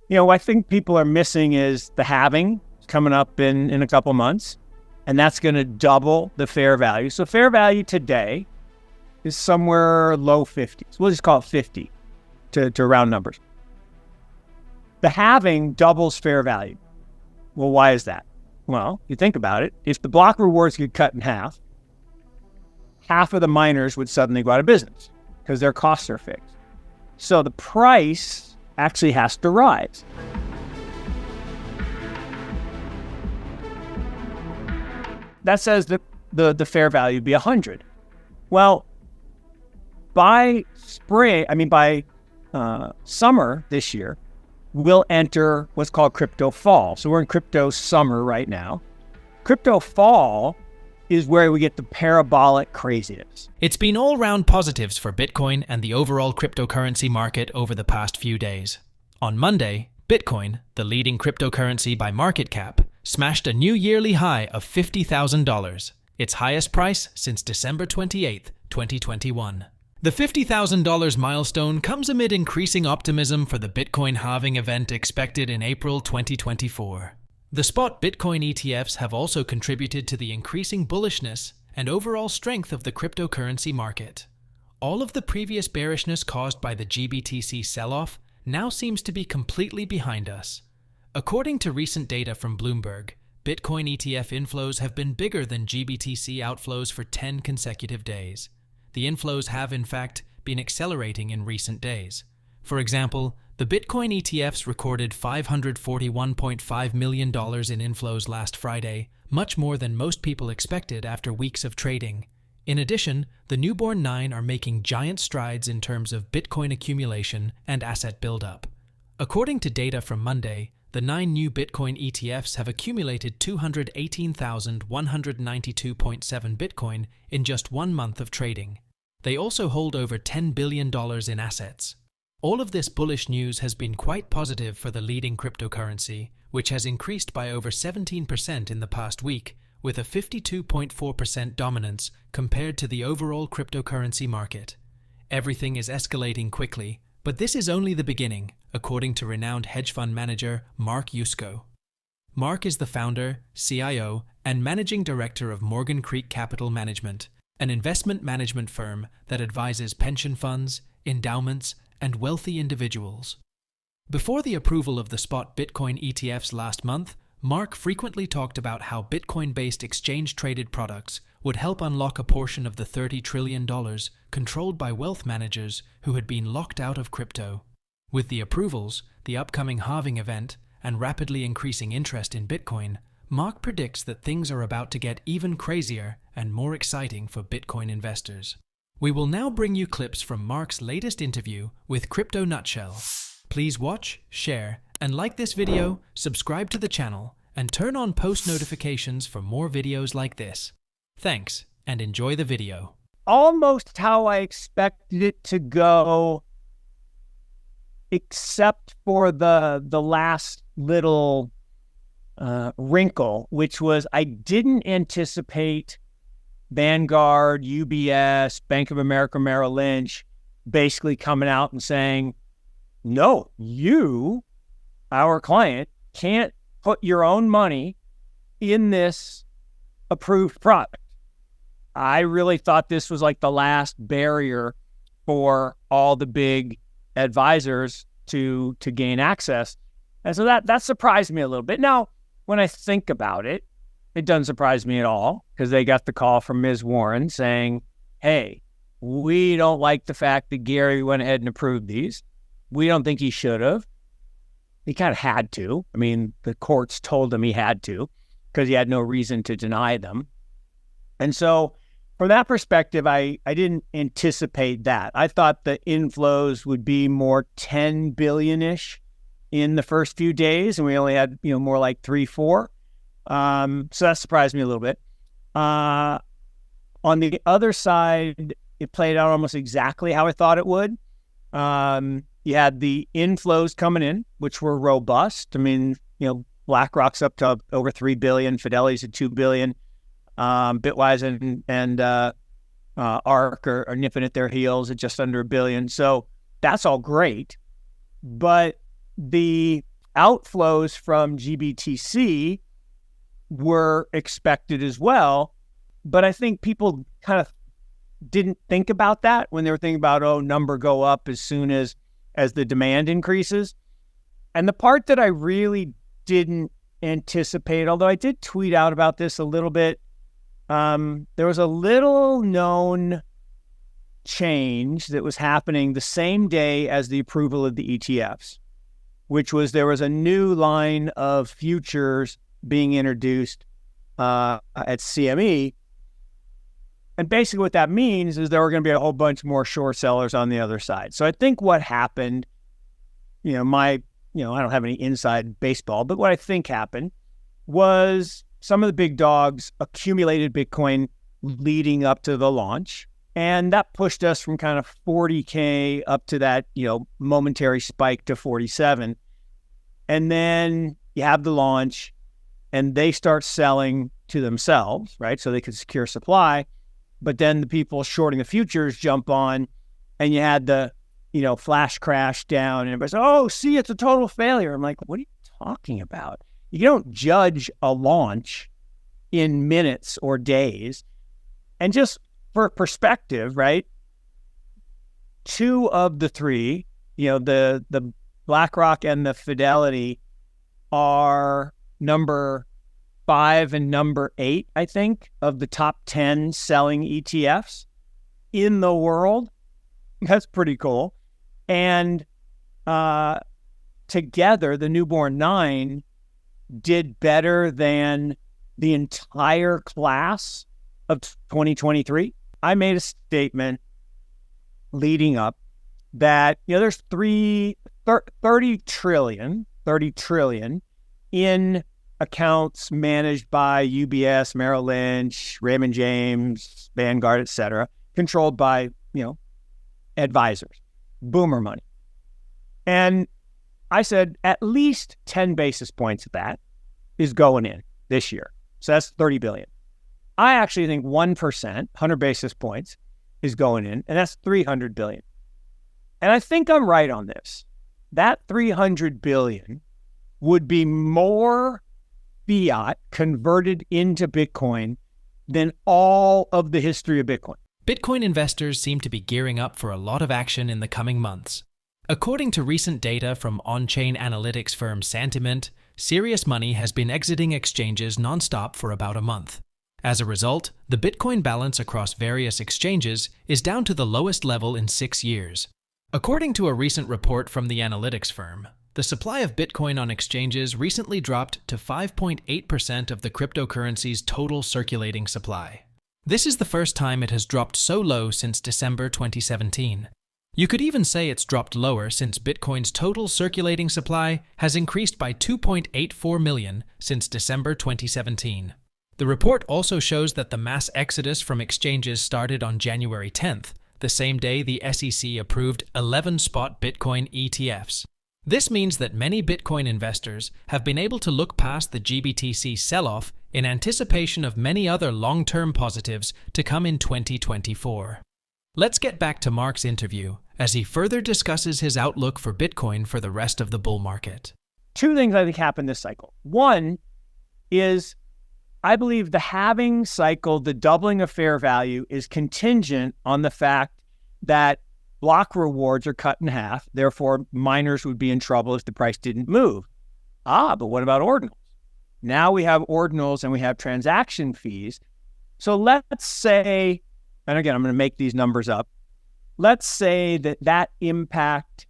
What I think people are missing is the halving coming up in a couple months, and that's going to double the fair value. So fair value today is somewhere low 50s. We'll just call it 50 to round numbers. The halving doubles fair value. Well, why is that? Well, you think about it. If the block rewards get cut in half of the miners would suddenly go out of business because their costs are fixed. So the price actually has to rise. That says that the fair value would be 100. Well, by summer this year, we'll enter what's called crypto fall. So we're in crypto summer right now. Crypto fall is where we get the parabolic craziness. It's been all-round positives for Bitcoin and the overall cryptocurrency market over the past few days. On Monday, Bitcoin, the leading cryptocurrency by market cap, smashed a new yearly high of $50,000, its highest price since December 28, 2021. The $50,000 milestone comes amid increasing optimism for the Bitcoin halving event expected in April 2024. The spot Bitcoin ETFs have also contributed to the increasing bullishness and overall strength of the cryptocurrency market. All of the previous bearishness caused by the GBTC sell-off now seems to be completely behind us. According to recent data from Bloomberg, Bitcoin ETF inflows have been bigger than GBTC outflows for 10 consecutive days. The inflows have, in fact, been accelerating in recent days. For example, the Bitcoin ETFs recorded $541.5 million in inflows last Friday, much more than most people expected after weeks of trading. In addition, the newborn 9 are making giant strides in terms of Bitcoin accumulation and asset buildup. According to data from Monday, the 9 new Bitcoin ETFs have accumulated 218,192.7 Bitcoin in just 1 month of trading. They also hold over $10 billion in assets. All of this bullish news has been quite positive for the leading cryptocurrency, which has increased by over 17% in the past week, with a 52.4% dominance compared to the overall cryptocurrency market. Everything is escalating quickly, but this is only the beginning, according to renowned hedge fund manager Mark Yusko. Mark is the founder, CIO, and managing director of Morgan Creek Capital Management, an investment management firm that advises pension funds, endowments, and wealthy individuals. Before the approval of the spot Bitcoin ETFs last month, Mark frequently talked about how Bitcoin-based exchange-traded products would help unlock a portion of the $30 trillion controlled by wealth managers who had been locked out of crypto. With the approvals, the upcoming halving event, and rapidly increasing interest in Bitcoin, Mark predicts that things are about to get even crazier and more exciting for Bitcoin investors. We will now bring you clips from Mark's latest interview with Crypto Nutshell. Please watch, share, and like this video, subscribe to the channel, and turn on post notifications for more videos like this. Thanks, and enjoy the video. Almost how I expected it to go, except for the last little wrinkle, which was I didn't anticipate Vanguard, UBS, Bank of America, Merrill Lynch basically coming out and saying, no, you, our client, can't put your own money in this approved product. I really thought this was like the last barrier for all the big advisors to gain access. And so that surprised me a little bit. Now, when I think about it, it doesn't surprise me at all because they got the call from Ms. Warren saying, hey, we don't like the fact that Gary went ahead and approved these. We don't think he should have. He kind of had to. I mean, the courts told him he had to because he had no reason to deny them. And so from that perspective, I didn't anticipate that. I thought the inflows would be more 10 billion-ish in the first few days, and we only had, more like 3-4. So that surprised me a little bit. On the other side, it played out almost exactly how I thought it would. You had the inflows coming in, which were robust. I mean, BlackRock's up to over 3 billion, Fidelity's at 2 billion, Bitwise and ARK are nipping at their heels at just under 1 billion. So that's all great. But the outflows from GBTC were expected as well. But I think people kind of didn't think about that when they were thinking about, oh, number go up as soon as the demand increases. And the part that I really didn't anticipate, although I did tweet out about this a little bit, there was a little known change that was happening the same day as the approval of the ETFs, which was there was a new line of futures being introduced at CME. And basically what that means is there were going to be a whole bunch more short sellers on the other side. So I think what happened, I don't have any inside baseball, but what I think happened was some of the big dogs accumulated Bitcoin leading up to the launch. And that pushed us from kind of 40K up to that, momentary spike to 47. And then you have the launch and they start selling to themselves, right? So they could secure supply. But then the people shorting the futures jump on and you had the, flash crash down and everybody said, oh, see, it's a total failure. I'm like, what are you talking about? You don't judge a launch in minutes or days. And just for perspective, right? 2 of the 3, the BlackRock and the Fidelity are number 5 and number 8, I think, of the top 10 selling ETFs in the world. That's pretty cool. And together, the newborn 9 did better than the entire class of 2023. I made a statement leading up that, there's 30 trillion in accounts managed by UBS, Merrill Lynch, Raymond James, Vanguard, et cetera, controlled by, advisors, boomer money. And I said at least 10 basis points of that is going in this year. So that's 30 billion. I actually think 1%, 100 basis points, is going in, and that's 300 billion. And I think I'm right on this. That 300 billion would be more fiat converted into Bitcoin than all of the history of Bitcoin. Bitcoin investors seem to be gearing up for a lot of action in the coming months. According to recent data from on-chain analytics firm Santiment, serious money has been exiting exchanges nonstop for about a month. As a result, the Bitcoin balance across various exchanges is down to the lowest level in 6 years. According to a recent report from the analytics firm, the supply of Bitcoin on exchanges recently dropped to 5.8% of the cryptocurrency's total circulating supply. This is the first time it has dropped so low since December 2017. You could even say it's dropped lower since Bitcoin's total circulating supply has increased by 2.84 million since December 2017. The report also shows that the mass exodus from exchanges started on January 10th, the same day the SEC approved 11 spot Bitcoin ETFs. This means that many Bitcoin investors have been able to look past the GBTC sell-off in anticipation of many other long-term positives to come in 2024. Let's get back to Mark's interview as he further discusses his outlook for Bitcoin for the rest of the bull market. 2 things I think happened this cycle. One is I believe the halving cycle, the doubling of fair value, is contingent on the fact that block rewards are cut in half. Therefore, miners would be in trouble if the price didn't move. But what about ordinals? Now we have ordinals and we have transaction fees. So let's say, and again, I'm going to make these numbers up. Let's say that impact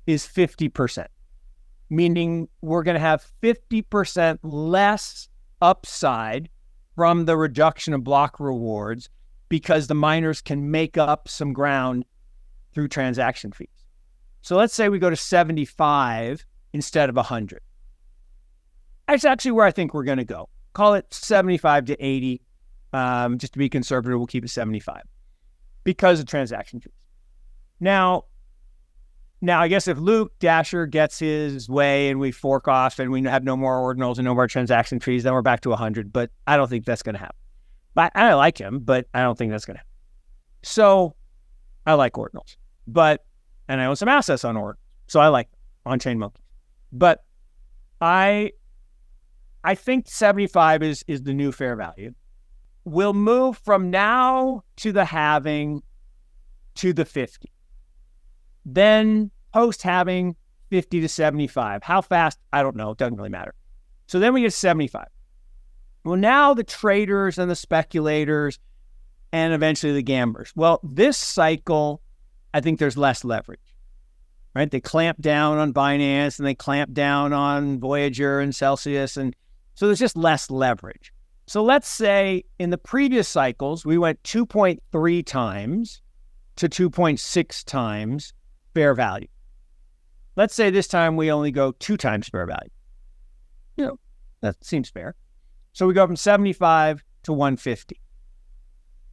is 50%, meaning we're going to have 50% less upside from the reduction of block rewards because the miners can make up some ground through transaction fees. So let's say we go to 75 instead of 100. That's actually where I think we're going to go. Call it 75 to 80. Just to be conservative, we'll keep it 75 because of transaction fees. Now, I guess if Luke Dasher gets his way and we fork off and we have no more ordinals and no more transaction fees, then we're back to 100. But I don't think that's going to happen. But I like him, but I don't think that's going to happen. So I like ordinals, and I own some assets on ordinals. So I like on-chain monkeys. But I think 75 is the new fair value. We'll move from now to the halving to the 50. Then post-halving, 50 to 75. How fast? I don't know. It doesn't really matter. So then we get 75. Well, now the traders and the speculators and eventually the gamblers. Well, this cycle, I think there's less leverage, right? They clamp down on Binance and they clamp down on Voyager and Celsius. And so there's just less leverage. So let's say in the previous cycles, we went 2.3 times to 2.6 times fair value. Let's say this time we only go 2 times fair value. You know, that seems fair. So we go from 75 to 150.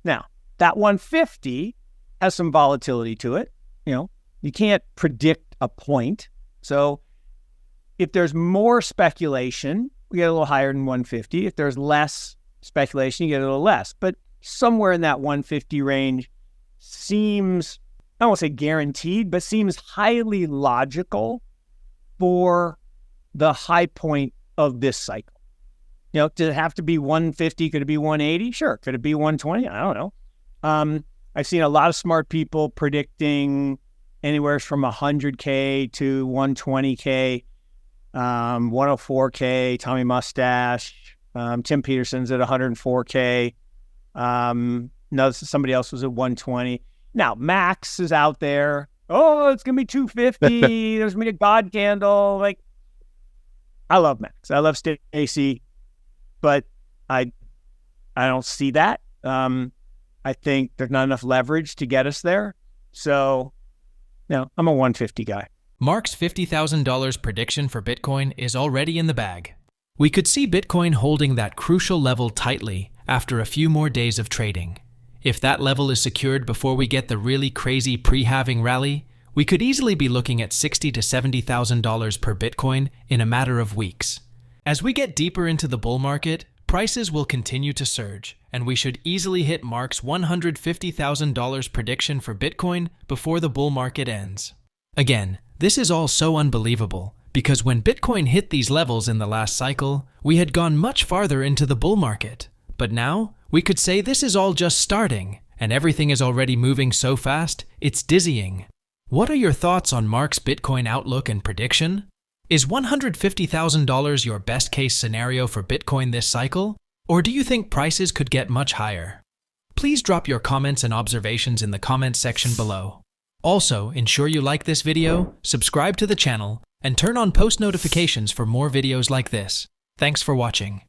Now, that 150 has some volatility to it. You know, you can't predict a point. So if there's more speculation, we get a little higher than 150. If there's less speculation, you get a little less. But somewhere in that 150 range seems, I won't say guaranteed, but seems highly logical for the high point of this cycle. You know, does it have to be 150? Could it be 180? Sure. Could it be 120? I don't know. I've seen a lot of smart people predicting anywhere from 100K to 120K, 104K, Tommy Mustache, Tim Peterson's at 104K. No, somebody else was at 120. Now, Max is out there. Oh, it's going to be 250. There's going to be a God candle. Like, I love Max. I love Stacy, but I don't see that. I think there's not enough leverage to get us there. So, no, I'm a 150 guy. Mark's $50,000 prediction for Bitcoin is already in the bag. We could see Bitcoin holding that crucial level tightly after a few more days of trading. If that level is secured before we get the really crazy pre-halving rally, we could easily be looking at $60,000 to $70,000 per Bitcoin in a matter of weeks. As we get deeper into the bull market, prices will continue to surge, and we should easily hit Mark's $150,000 prediction for Bitcoin before the bull market ends. Again, this is all so unbelievable, because when Bitcoin hit these levels in the last cycle, we had gone much farther into the bull market. But now, we could say this is all just starting, and everything is already moving so fast, it's dizzying. What are your thoughts on Mark's Bitcoin outlook and prediction? Is $150,000 your best case scenario for Bitcoin this cycle? Or do you think prices could get much higher? Please drop your comments and observations in the comments section below. Also, ensure you like this video, subscribe to the channel, and turn on post notifications for more videos like this. Thanks for watching.